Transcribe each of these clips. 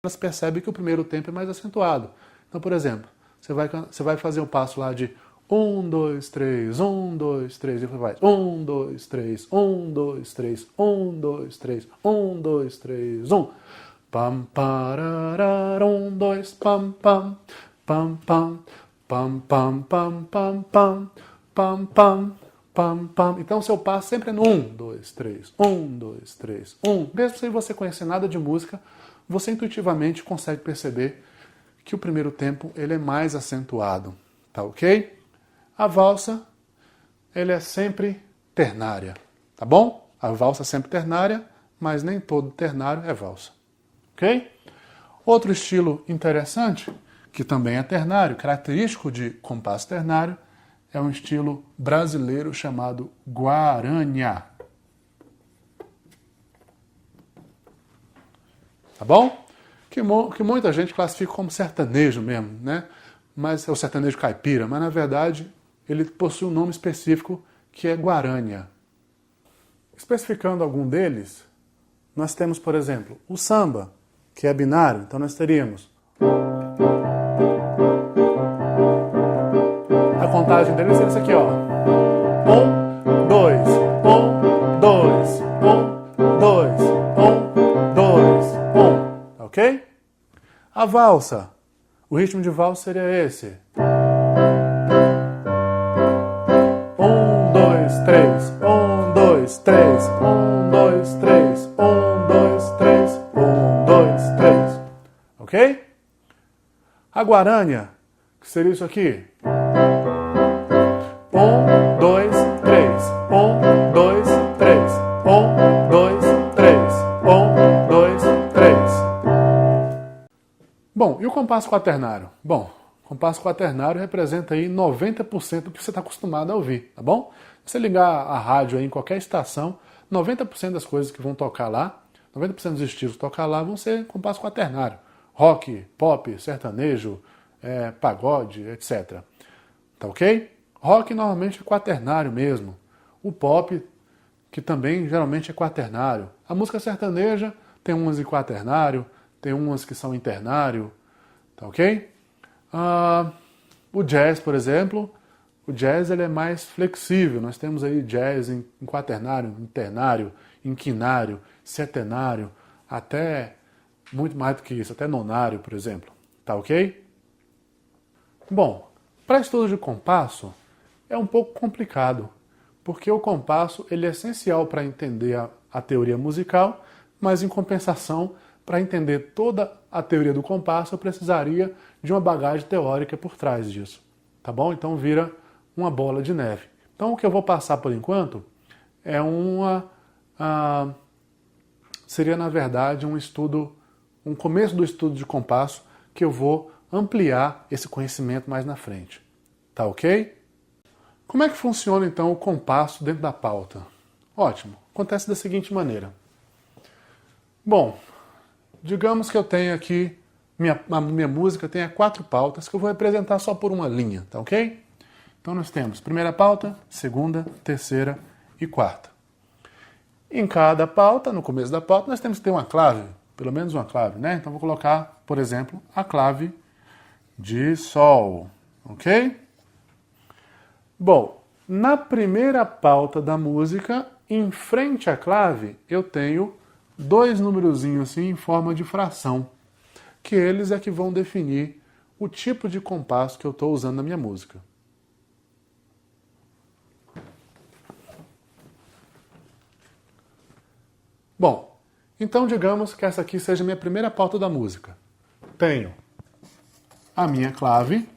Você percebe que o primeiro tempo é mais acentuado. Então, por exemplo, você vai fazer o passo lá de 1, 2, 3, 1, 2, 3, e você vai 1, 2, 3, 1, 2, 3, 1, 2, 3, 1, 2, 3, 1. Pam, pararar, 1, 2, pam, pam, pam, pam, pam, pam, pam, pam, pam, pam, pam, pam, pam. Então, seu passo sempre é no 1, 2, 3, 1, 2, 3, 1. Mesmo sem você conhecer nada de música, você intuitivamente consegue perceber que o primeiro tempo ele é mais acentuado, tá ok? A valsa, ele é sempre ternária, tá bom? A valsa é sempre ternária, mas nem todo ternário é valsa, ok? Outro estilo interessante, que também é ternário, característico de compasso ternário, é um estilo brasileiro chamado guarânia. Tá bom? Que muita gente classifica como sertanejo mesmo, né? Mas é o sertanejo caipira, mas na verdade ele possui um nome específico que é guarânia. Especificando algum deles, nós temos, por exemplo, o samba, que é binário, então nós teríamos a contagem dele seria isso aqui, ó. 1, 2, 1, 2, 1, 2, 1, 2, 1. Ok? A valsa. O ritmo de valsa seria esse. 1, 2, 3, 1, 2, 3, 1, 2, 3, 1, 2, 3, 1, 2, 3. Ok? A guarânia, que seria isso aqui. 1, 2, 3, 1, 2, 3, 1, 2, 3, 1, 2, 3. Bom, e o compasso quaternário? Bom, o compasso quaternário representa aí 90% do que você está acostumado a ouvir, tá bom? Se você ligar a rádio aí em qualquer estação, 90% das coisas que vão tocar lá, 90% dos estilos que tocar lá vão ser compasso quaternário. Rock, pop, sertanejo, pagode, etc. Tá ok? Rock normalmente é quaternário mesmo. O pop, que também geralmente é quaternário. A música sertaneja tem umas em quaternário, tem umas que são internário, tá ok? O jazz, por exemplo, o jazz ele é mais flexível. Nós temos aí jazz em quaternário, internário, inquinário, setenário, até muito mais do que isso, até nonário, por exemplo. Tá ok? Bom, para estudo de compasso é um pouco complicado, porque o compasso ele é essencial para entender a teoria musical, mas em compensação, para entender toda a teoria do compasso, eu precisaria de uma bagagem teórica por trás disso. Tá bom? Então vira uma bola de neve. Então o que eu vou passar por enquanto é seria na verdade um começo do estudo de compasso que eu vou ampliar esse conhecimento mais na frente. Tá ok? Como é que funciona então o compasso dentro da pauta? Ótimo, acontece da seguinte maneira. Bom, digamos que eu tenho aqui, a minha música tenha 4 pautas que eu vou representar só por uma linha, tá ok? Então nós temos primeira pauta, segunda, terceira e quarta. Em cada pauta, no começo da pauta, nós temos que ter uma clave, pelo menos uma clave, né? Então vou colocar, por exemplo, a clave de Sol, ok? Bom, na primeira pauta da música, em frente à clave, eu tenho 2 numerozinhos assim em forma de fração, que eles é que vão definir o tipo de compasso que eu estou usando na minha música. Bom, então digamos que essa aqui seja a minha primeira pauta da música. Tenho a minha clave,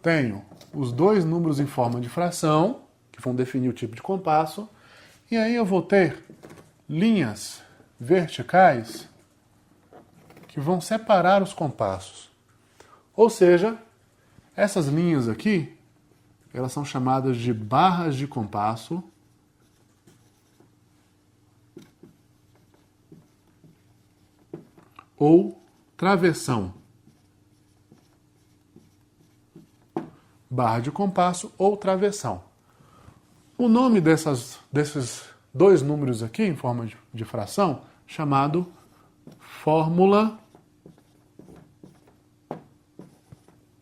tenho os 2 números em forma de fração, que vão definir o tipo de compasso, e aí eu vou ter linhas verticais que vão separar os compassos. Ou seja, essas linhas aqui, elas são chamadas de barras de compasso, ou travessão. Barra de compasso ou travessão. O nome desses 2 números aqui, em forma de fração, chamado fórmula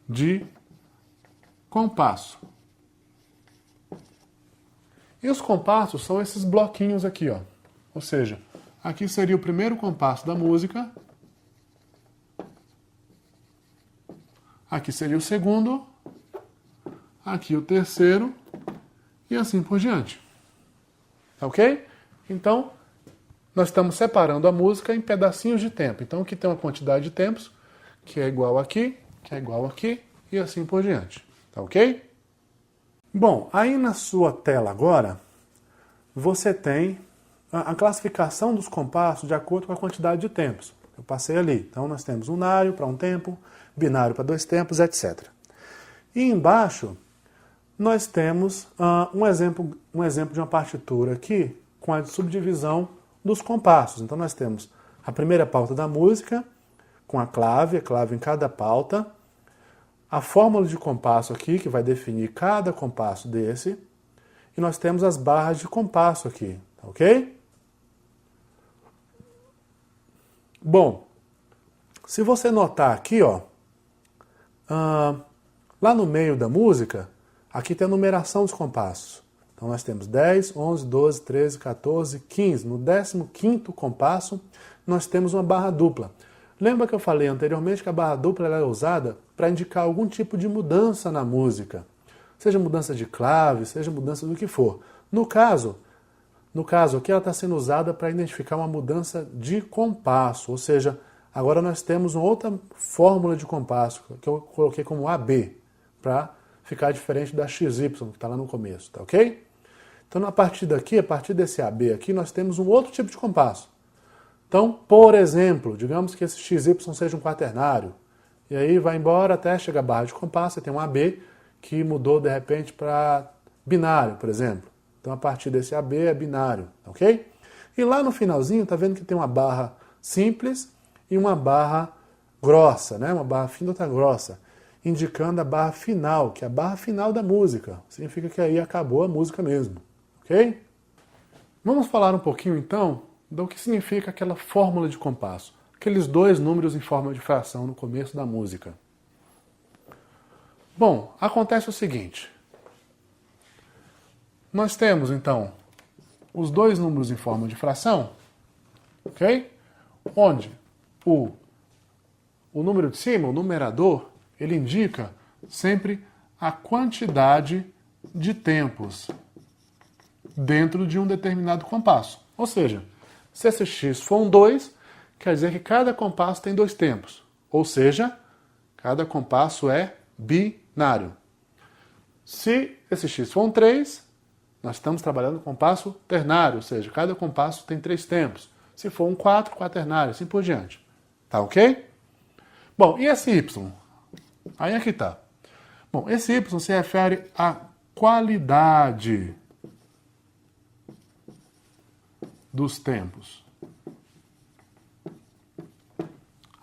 de compasso. E os compassos são esses bloquinhos aqui, ó. Ou seja, aqui seria o primeiro compasso da música. Aqui seria o segundo. Aqui o terceiro. E assim por diante. Tá ok? Então, nós estamos separando a música em pedacinhos de tempo. Então, aqui tem uma quantidade de tempos que é igual aqui, que é igual aqui, e assim por diante. Tá ok? Bom, aí na sua tela agora, você tem a classificação dos compassos de acordo com a quantidade de tempos. Eu passei ali. Então, nós temos unário para um tempo, binário para 2 tempos, etc. E embaixo, nós temos um exemplo de uma partitura aqui com a subdivisão dos compassos. Então, nós temos a primeira pauta da música, com a clave em cada pauta, a fórmula de compasso aqui, que vai definir cada compasso desse, e nós temos as barras de compasso aqui, ok? Bom, se você notar aqui, ó, lá no meio da música, aqui tem a numeração dos compassos. Então nós temos 10, 11, 12, 13, 14, 15. No 15º compasso, nós temos uma barra dupla. Lembra que eu falei anteriormente que a barra dupla ela é usada para indicar algum tipo de mudança na música? Seja mudança de clave, seja mudança do que for. No caso aqui ela está sendo usada para identificar uma mudança de compasso, ou seja, agora nós temos uma outra fórmula de compasso, que eu coloquei como AB, para ficar diferente da XY, que está lá no começo, tá ok? Então, a partir desse AB aqui, nós temos um outro tipo de compasso. Então, por exemplo, digamos que esse XY seja um quaternário, e aí vai embora até chegar a barra de compasso, e tem um AB que mudou de repente para binário, por exemplo. Então, a partir desse AB é binário, ok? E lá no finalzinho, tá vendo que tem uma barra simples e uma barra grossa, né? Uma barra fina e outra grossa, indicando a barra final, que é a barra final da música. Significa que aí acabou a música mesmo, ok? Vamos falar um pouquinho, então, do que significa aquela fórmula de compasso. Aqueles dois números em forma de fração no começo da música. Bom, acontece o seguinte. Nós temos, então, os dois números em forma de fração, ok? Onde o número de cima, o numerador, ele indica sempre a quantidade de tempos dentro de um determinado compasso. Ou seja, se esse x for um 2, quer dizer que cada compasso tem 2 tempos. Ou seja, cada compasso é binário. Se esse x for um 3, nós estamos trabalhando com compasso ternário, ou seja, cada compasso tem 3 tempos. Se for um 4, quaternário, assim por diante. Tá ok? Bom, e esse y? Aí aqui tá. Bom, esse y se refere à qualidade dos tempos.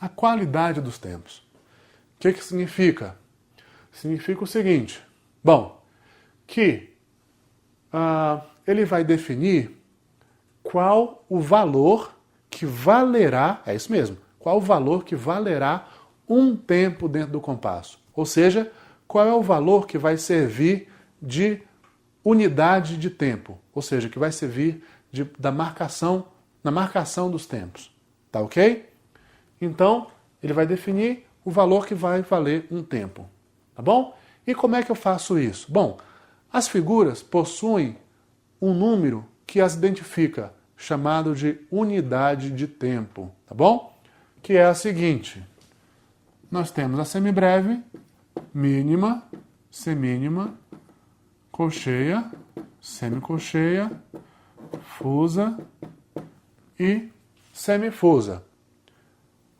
A qualidade dos tempos. O que significa? Significa o seguinte. Bom, que ele vai definir qual o valor que valerá, é isso mesmo, qual o valor que valerá um tempo dentro do compasso. Ou seja, qual é o valor que vai servir de unidade de tempo. Ou seja, que vai servir na marcação dos tempos. Tá ok? Então, ele vai definir o valor que vai valer um tempo. Tá bom? E como é que eu faço isso? Bom, as figuras possuem um número que as identifica, chamado de unidade de tempo, tá bom? Que é a seguinte. Nós temos a semibreve, mínima, semínima, colcheia, semicolcheia, fusa e semifusa.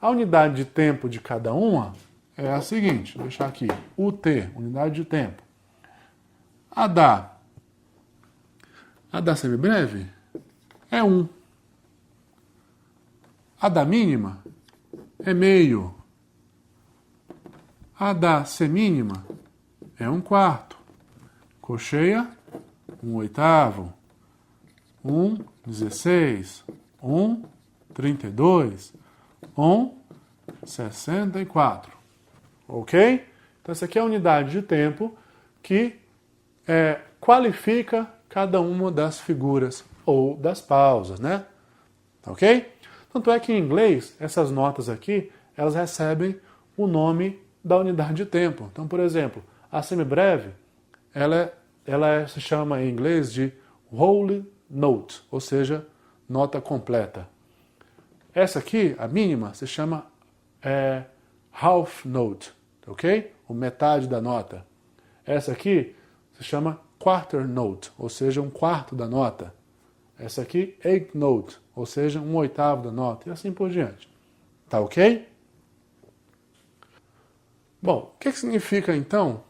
A unidade de tempo de cada uma é a seguinte, vou deixar aqui, UT, unidade de tempo. A da semibreve é 1. A da mínima é meio. A da semínima é 1/4. Colcheia, 1/8. 1/16. 1/32. 1,64. Ok? Então essa aqui é a unidade de tempo que qualifica cada uma das figuras ou das pausas, né? Ok? Tanto é que em inglês, essas notas aqui, elas recebem o nome da unidade de tempo. Então, por exemplo, a semibreve, ela se chama em inglês de whole note, ou seja, nota completa. Essa aqui, a mínima, se chama half note, ok? Ou metade da nota. Essa aqui se chama quarter note, ou seja, um quarto da nota. Essa aqui, eighth note, ou seja, um oitavo da nota, e assim por diante. Tá ok? Bom, o que significa então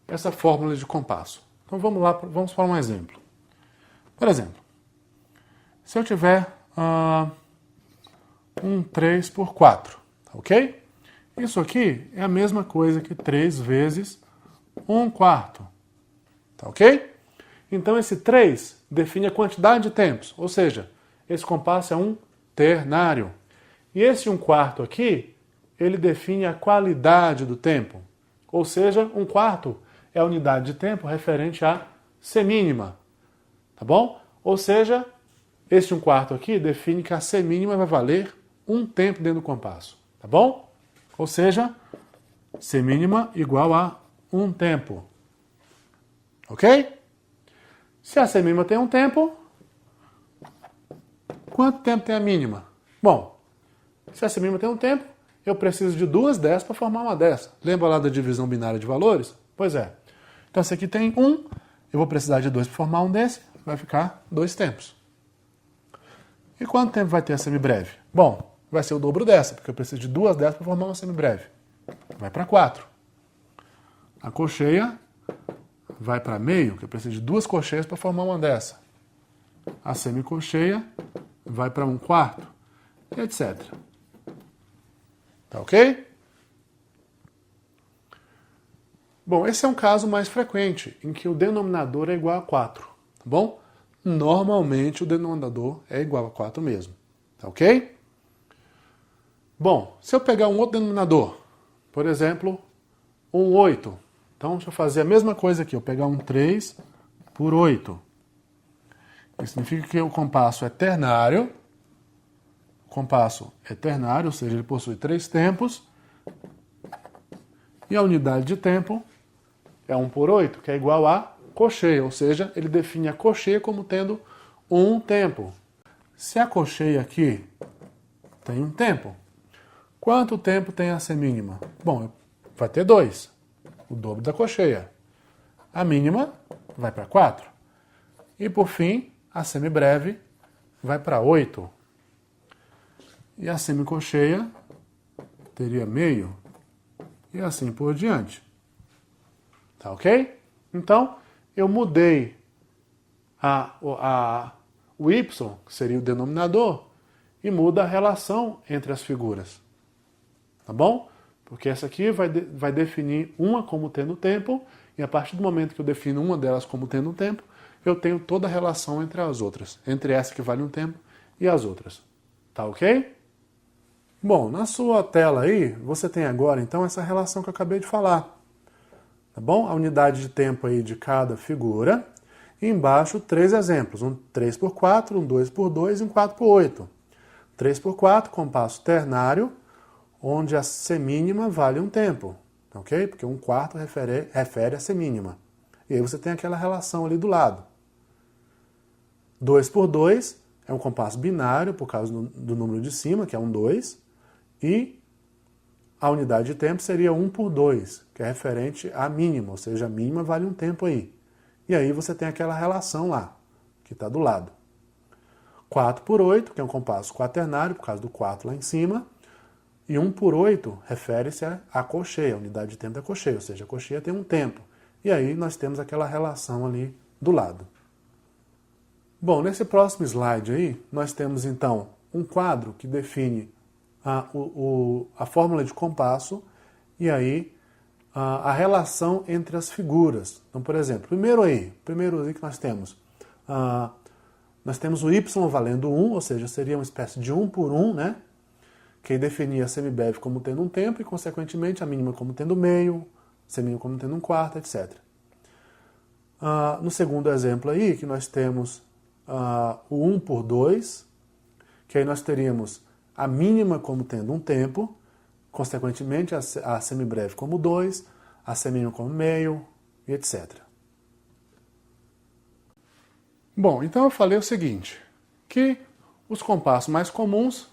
essa fórmula de compasso? Então vamos lá, vamos para um exemplo. Por exemplo, se eu tiver um 3 por 4, tá ok? Isso aqui é a mesma coisa que 3 vezes 1 quarto, tá ok? Então esse 3 define a quantidade de tempos, ou seja, esse compasso é um ternário. E esse 1 quarto aqui, ele define a qualidade do tempo, ou seja, 1 quarto é a unidade de tempo referente à semínima, tá bom? Ou seja, esse 1 quarto aqui define que a semínima vai valer um tempo dentro do compasso, tá bom? Ou seja, semínima igual a um tempo. Ok? Se a semínima tem um tempo, quanto tempo tem a mínima? Bom, se a semínima tem um tempo, eu preciso de duas dessas para formar uma dessa. Lembra lá da divisão binária de valores? Pois é. Então, esse aqui tem 1, eu vou precisar de 2 para formar um desse, vai ficar 2 tempos. E quanto tempo vai ter a semibreve? Bom, vai ser o dobro dessa, porque eu preciso de duas dessas para formar uma semibreve. Vai para 4. A cocheia vai para meio, que eu preciso de 2 cocheias para formar uma dessa. A semicocheia vai para 1 quarto, etc. Tá ok? Bom, esse é um caso mais frequente, em que o denominador é igual a 4, tá bom? Normalmente o denominador é igual a 4 mesmo, tá ok? Bom, se eu pegar um outro denominador, por exemplo, um 8, então deixa eu fazer a mesma coisa aqui, eu pegar um 3 por 8. Isso significa que o compasso é ternário, ou seja, ele possui 3 tempos, e a unidade de tempo é 1 por 8, que é igual a cocheia, ou seja, ele define a cocheia como tendo um tempo. Se a cocheia aqui tem um tempo, quanto tempo tem a semínima? Bom, vai ter 2, o dobro da cocheia. A mínima vai para 4. E por fim, a semibreve vai para 8. E a semicocheia teria meio, e assim por diante. Tá ok? Então, eu mudei o y, que seria o denominador, e muda a relação entre as figuras. Tá bom? Porque essa aqui vai definir uma como tendo tempo, e a partir do momento que eu defino uma delas como tendo um tempo, eu tenho toda a relação entre as outras, entre essa que vale um tempo e as outras. Tá ok? Bom, na sua tela aí, você tem agora então essa relação que eu acabei de falar. Tá bom? A unidade de tempo aí de cada figura. E embaixo, 3 exemplos. Um 3 por 4, um 2 por 2 e um 4 por 8. 3 por 4, compasso ternário, onde a semínima vale um tempo. Ok? Porque um quarto refere a semínima. E aí você tem aquela relação ali do lado. 2 por 2 é um compasso binário, por causa do número de cima, que é um 2. E a unidade de tempo seria 1 por 2, que é referente à mínima, ou seja, a mínima vale um tempo aí. E aí você tem aquela relação lá, que está do lado. 4 por 8, que é um compasso quaternário, por causa do 4 lá em cima. E 1 por 8 refere-se à cocheia, a unidade de tempo da cocheia, ou seja, a cocheia tem um tempo. E aí nós temos aquela relação ali do lado. Bom, nesse próximo slide aí, nós temos então um quadro que define a fórmula de compasso e aí a relação entre as figuras. Então, por exemplo, primeiro aí que nós temos o y valendo 1, ou seja, seria uma espécie de 1 por 1, né? que definia a semibreve como tendo um tempo e, consequentemente, a mínima como tendo meio, semínima como tendo um quarto, etc. No segundo exemplo aí, que nós temos o 1 por 2, que aí nós teríamos a mínima como tendo um tempo, consequentemente a semibreve como 2, a semínima como meio, e etc. Bom, então eu falei o seguinte, que os compassos mais comuns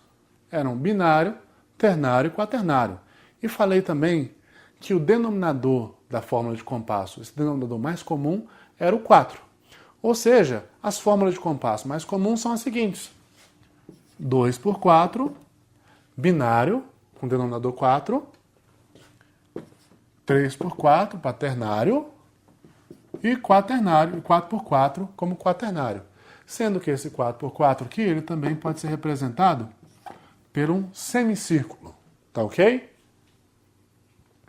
eram binário, ternário e quaternário. E falei também que o denominador da fórmula de compasso, esse denominador mais comum, era o 4. Ou seja, as fórmulas de compasso mais comuns são as seguintes. 2 por 4, binário, com denominador 4, 3 por 4, paternário, e quaternário, 4 por 4 como quaternário. Sendo que esse 4 por 4 aqui, ele também pode ser representado por um semicírculo, tá ok?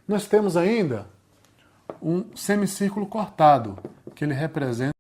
Nós temos ainda um semicírculo cortado, que ele representa